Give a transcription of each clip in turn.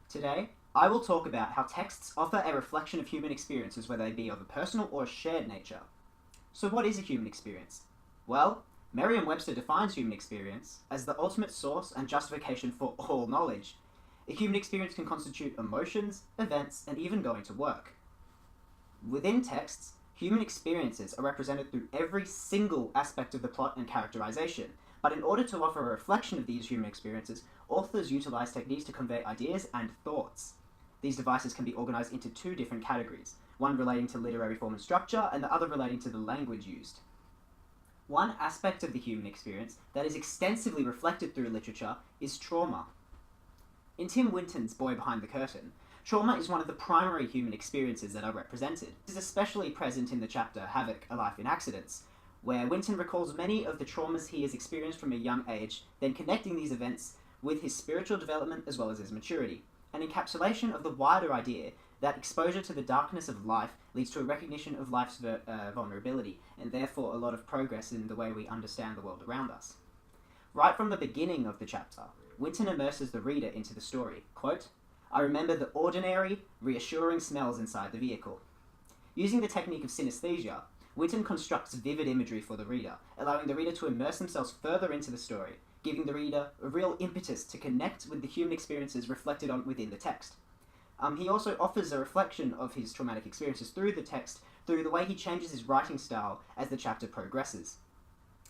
Today, I will talk about how texts offer a reflection of human experiences, whether they be of a personal or a shared nature. So what is a human experience? Well, Merriam-Webster defines human experience as the ultimate source and justification for all knowledge. A human experience can constitute emotions, events, and even going to work. Within texts, human experiences are represented through every single aspect of the plot and characterization, but in order to offer a reflection of these human experiences, authors utilize techniques to convey ideas and thoughts. These devices can be organized into two different categories, one relating to literary form and structure, and the other relating to the language used. One aspect of the human experience that is extensively reflected through literature is trauma. In Tim Winton's Boy Behind the Curtain, trauma is one of the primary human experiences that are represented. This is especially present in the chapter Havoc, A Life in Accidents, where Winton recalls many of the traumas he has experienced from a young age, then connecting these events with his spiritual development as well as his maturity, an encapsulation of the wider idea that exposure to the darkness of life leads to a recognition of life's vulnerability, and therefore a lot of progress in the way we understand the world around us. Right from the beginning of the chapter, Winton immerses the reader into the story. Quote, "I remember the ordinary, reassuring smells inside the vehicle." Using the technique of synesthesia, Winton constructs vivid imagery for the reader, allowing the reader to immerse themselves further into the story, giving the reader a real impetus to connect with the human experiences reflected on within the text. He also offers a reflection of his traumatic experiences through the text, through the way he changes his writing style as the chapter progresses.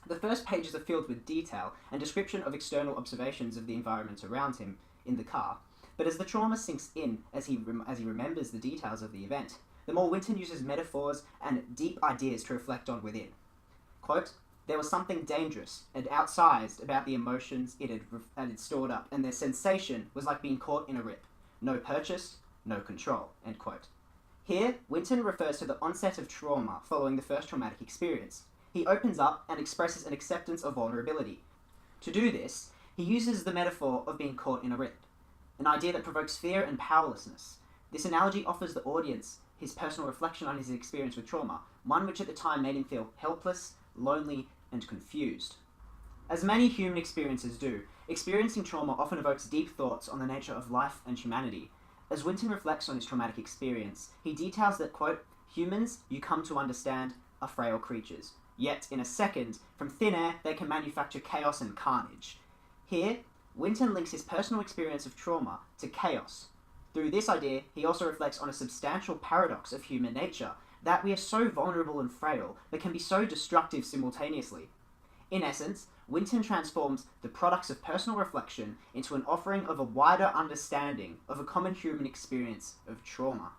The first pages are filled with detail and description of external observations of the environment around him in the car, but as the trauma sinks in as he remembers the details of the event, the more Winton uses metaphors and deep ideas to reflect on within. Quote, "There was something dangerous and outsized about the emotions it had stored up, and their sensation was like being caught in a rip. No purchase, no control." End quote. Here, Winton refers to the onset of trauma following the first traumatic experience. He opens up and expresses an acceptance of vulnerability. To do this, he uses the metaphor of being caught in a rip, an idea that provokes fear and powerlessness. This analogy offers the audience his personal reflection on his experience with trauma, one which at the time made him feel helpless, lonely, and confused. As many human experiences do, experiencing trauma often evokes deep thoughts on the nature of life and humanity. As Winton reflects on his traumatic experience, he details that, quote, "Humans, you come to understand, are frail creatures. Yet, in a second, from thin air, they can manufacture chaos and carnage." Here, Winton links his personal experience of trauma to chaos. Through this idea, he also reflects on a substantial paradox of human nature, that we are so vulnerable and frail, but can be so destructive simultaneously. In essence, Winton transforms the products of personal reflection into an offering of a wider understanding of a common human experience of trauma.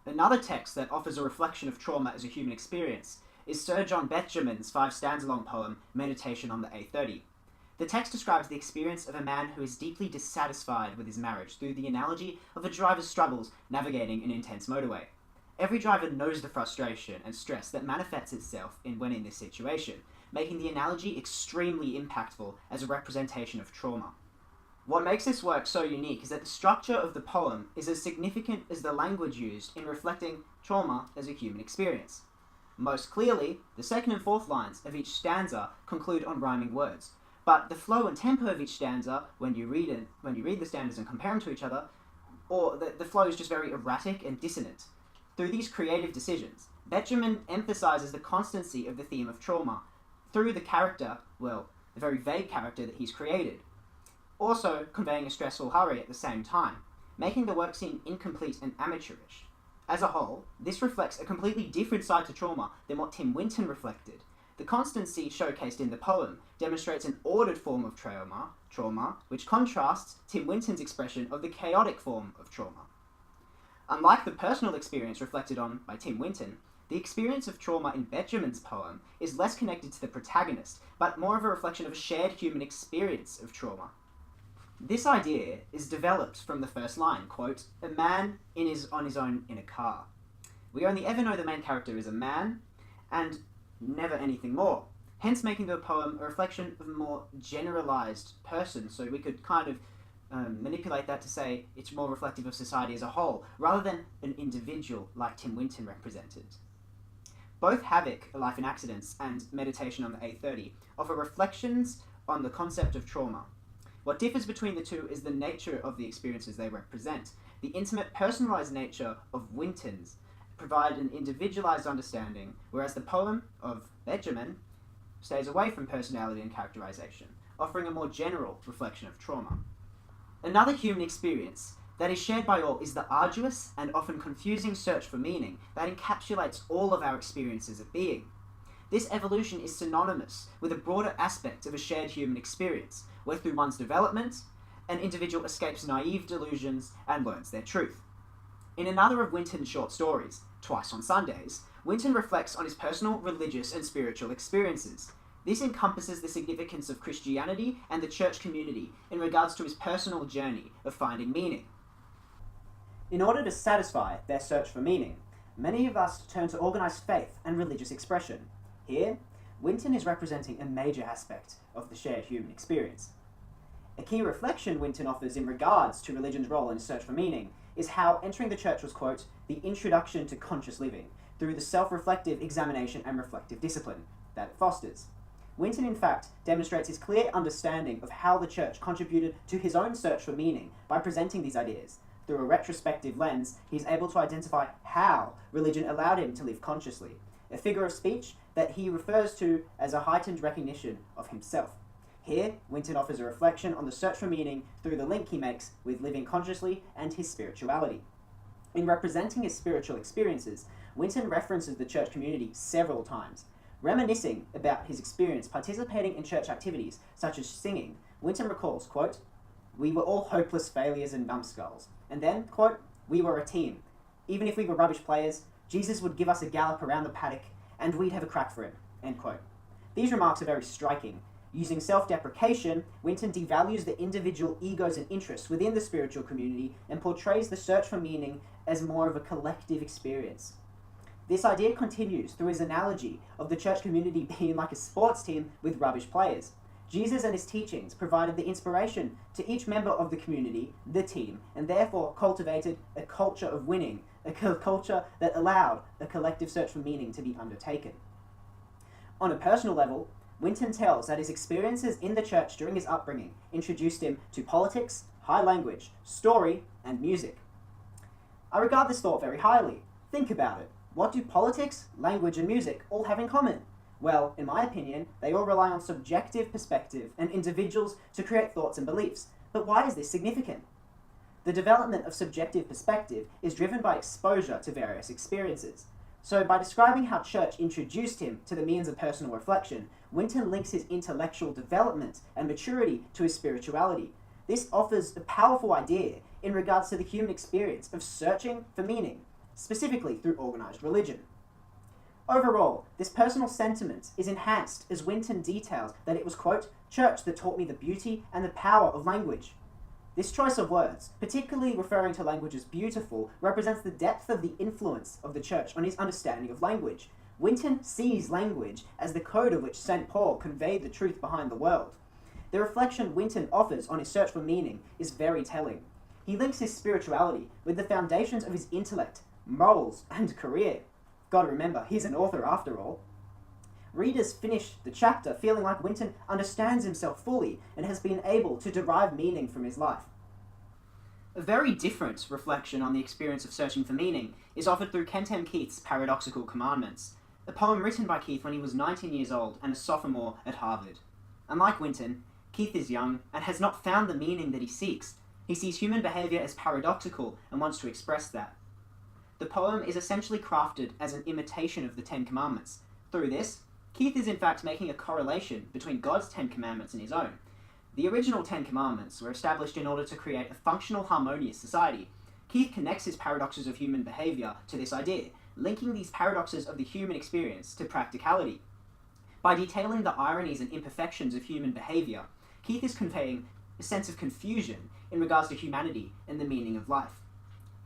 Another text that offers a reflection of trauma as a human experience is Sir John Betjeman's 5-stanza-long poem, Meditation on the A30. The text describes the experience of a man who is deeply dissatisfied with his marriage through the analogy of a driver's struggles navigating an intense motorway. Every driver knows the frustration and stress that manifests itself when in this situation, making the analogy extremely impactful as a representation of trauma. What makes this work so unique is that the structure of the poem is as significant as the language used in reflecting trauma as a human experience. Most clearly, the second and fourth lines of each stanza conclude on rhyming words, but the flow and tempo of each stanza, when you read the stanzas and compare them to each other, or the flow is just very erratic and dissonant. Through these creative decisions, Betjeman emphasizes the constancy of the theme of trauma through the character, the very vague character that he's created, also conveying a stressful hurry at the same time, making the work seem incomplete and amateurish. As a whole, this reflects a completely different side to trauma than what Tim Winton reflected. The constancy showcased in the poem demonstrates an ordered form of trauma, which contrasts Tim Winton's expression of the chaotic form of trauma. Unlike the personal experience reflected on by Tim Winton, the experience of trauma in Betjeman's poem is less connected to the protagonist, but more of a reflection of a shared human experience of trauma. This idea is developed from the first line, quote, "A man on his own in a car." We only ever know the main character is a man, and never anything more, hence making the poem a reflection of a more generalized person, so we could kind of manipulate that to say it's more reflective of society as a whole, rather than an individual like Tim Winton represented. Both Havoc, A Life in Accidents, and Meditation on the A30 offer reflections on the concept of trauma. What differs between the two is the nature of the experiences they represent. The intimate, personalised nature of Winton's provide an individualised understanding, whereas the poem of Benjamin stays away from personality and characterisation, offering a more general reflection of trauma. Another human experience that is shared by all is the arduous and often confusing search for meaning that encapsulates all of our experiences of being. This evolution is synonymous with a broader aspect of a shared human experience, where through one's development, an individual escapes naive delusions and learns their truth. In another of Winton's short stories, Twice on Sundays, Winton reflects on his personal, religious, and spiritual experiences. This encompasses the significance of Christianity and the church community in regards to his personal journey of finding meaning. In order to satisfy their search for meaning, many of us turn to organised faith and religious expression. Here, Winton is representing a major aspect of the shared human experience. A key reflection Winton offers in regards to religion's role in search for meaning is how entering the church was, quote, the introduction to conscious living through the self-reflective examination and reflective discipline that it fosters. Winton, in fact, demonstrates his clear understanding of how the church contributed to his own search for meaning by presenting these ideas. Through a retrospective lens, he is able to identify how religion allowed him to live consciously, a figure of speech that he refers to as a heightened recognition of himself. Here, Winton offers a reflection on the search for meaning through the link he makes with living consciously and his spirituality. In representing his spiritual experiences, Winton references the church community several times. Reminiscing about his experience participating in church activities, such as singing, Winton recalls, quote, "We were all hopeless failures and numbskulls. And then, quote, we were a team. Even if we were rubbish players, Jesus would give us a gallop around the paddock and we'd have a crack for him," end quote. These remarks are very striking. Using self-deprecation, Winton devalues the individual egos and interests within the spiritual community and portrays the search for meaning as more of a collective experience. This idea continues through his analogy of the church community being like a sports team with rubbish players. Jesus and his teachings provided the inspiration to each member of the community, the team, and therefore cultivated a culture of winning, a culture that allowed a collective search for meaning to be undertaken. On a personal level, Winton tells that his experiences in the church during his upbringing introduced him to politics, high language, story, and music. I regard this thought very highly. Think about it. What do politics, language, and music all have in common? Well, in my opinion, they all rely on subjective perspective and individuals to create thoughts and beliefs. But why is this significant? The development of subjective perspective is driven by exposure to various experiences. So by describing how church introduced him to the means of personal reflection, Winton links his intellectual development and maturity to his spirituality. This offers a powerful idea in regards to the human experience of searching for meaning, specifically through organised religion. Overall, this personal sentiment is enhanced as Winton details that it was, quote, church that taught me the beauty and the power of language. This choice of words, particularly referring to language as beautiful, represents the depth of the influence of the church on his understanding of language. Winton sees language as the code of which St. Paul conveyed the truth behind the world. The reflection Winton offers on his search for meaning is very telling. He links his spirituality with the foundations of his intellect, morals, and career. Gotta remember, he's an author after all. Readers finish the chapter feeling like Winton understands himself fully and has been able to derive meaning from his life. A very different reflection on the experience of searching for meaning is offered through Kent M. Keith's Paradoxical Commandments, a poem written by Keith when he was 19 years old and a sophomore at Harvard. Unlike Winton, Keith is young and has not found the meaning that he seeks. He sees human behaviour as paradoxical and wants to express that. The poem is essentially crafted as an imitation of the Ten Commandments. Through this, Keith is in fact making a correlation between God's Ten Commandments and his own. The original Ten Commandments were established in order to create a functional, harmonious society. Keith connects his paradoxes of human behaviour to this idea, linking these paradoxes of the human experience to practicality. By detailing the ironies and imperfections of human behaviour, Keith is conveying a sense of confusion in regards to humanity and the meaning of life.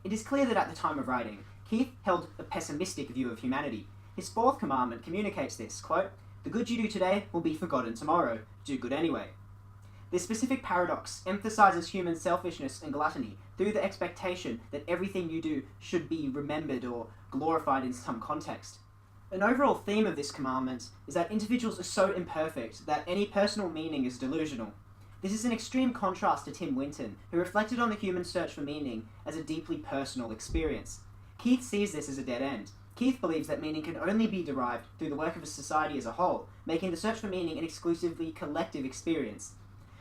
It is clear that at the time of writing, Keith held a pessimistic view of humanity. His fourth commandment communicates this, quote, "The good you do today will be forgotten tomorrow. Do good anyway." This specific paradox emphasizes human selfishness and gluttony through the expectation that everything you do should be remembered or glorified in some context. An overall theme of this commandment is that individuals are so imperfect that any personal meaning is delusional. This is an extreme contrast to Tim Winton, who reflected on the human search for meaning as a deeply personal experience. Keith sees this as a dead end. Keith believes that meaning can only be derived through the work of a society as a whole, making the search for meaning an exclusively collective experience.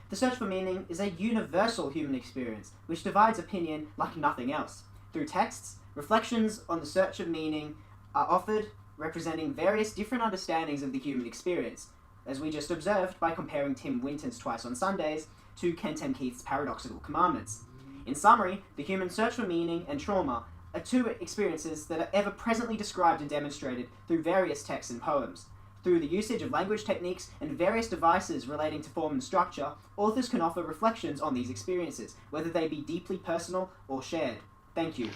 The search for meaning is a universal human experience, which divides opinion like nothing else. Through texts, reflections on the search of meaning are offered, representing various different understandings of the human experience, as we just observed by comparing Tim Winton's Twice on Sundays to Kent M. Keith's Paradoxical Commandments. In summary, the human search for meaning and trauma are two experiences that are ever presently described and demonstrated through various texts and poems. Through the usage of language techniques and various devices relating to form and structure, authors can offer reflections on these experiences, whether they be deeply personal or shared. Thank you.